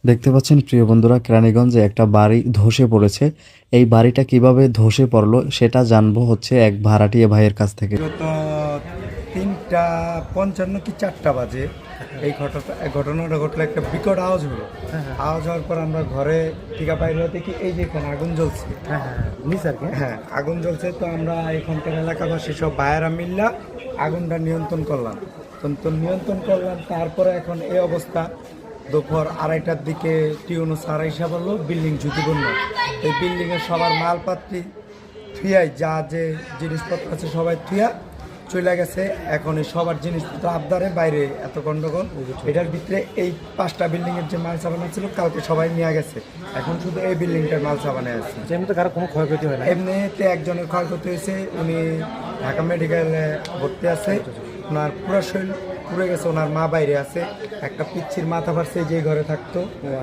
দেখতে পাচ্ছেন প্রিয় বন্ধুরা, কেরানীগঞ্জে একটা বাড়ি ধসে পড়েছে। এই বাড়িটা কিভাবে ধসে পড়লো সেটা জানবো হচ্ছে এক ভাড়াটিয়া ভাইয়ের কাছ থেকে। গত 3:55 কি 4টা বাজে এই ঘটনাটা ঘটলো। একটা বিকট আওয়াজ হলো। আওয়াজ হওয়ার পর আমরা ঘরে টিকা বাইরে দেখি এই যে এখানে আগুন জ্বলছে। হ্যাঁ, আগুন জ্বলছে। তো আমরা এখানকার এলাকাবাসী সব ভাইয়েরা মিল্লা আগুনটা নিয়ন্ত্রণ করলাম। তো নিয়ন্ত্রণ করলাম, তারপরে এখন এই অবস্থা। দুপুর 2:30টার দিকে টিউনো স্যার এসে বললো বিল্ডিং ঝুঁকিপূর্ণ। এই বিল্ডিংয়ের সবার মালপাত্রি থুয়াই, যা যে জিনিসপত্র আছে সবাই থুয়া চলে গেছে। এখন এই সবার জিনিসপত্র আবদারে বাইরে এত গন্ডগোল। এটার ভিতরে এই 5টা বিল্ডিংয়ের যে মাল সাবানা ছিল কালকে সবাই নিয়ে গেছে। এখন শুধু এই বিল্ডিংটার মাল সাবানে আছে। এমনিতে কারো কোনো ক্ষয়ক্ষতি হয় না? এমনিতে একজনের ক্ষয়ক্ষতি হয়েছে, উনি ঢাকা মেডিকেলে ভর্তি আছে। ওনার পুরো শরীর পুড়ে গেছে, ওনার মা বাইরে আছে। একটা পিচ্ছির মাথা ফাটছে, যে ঘরে থাকতো।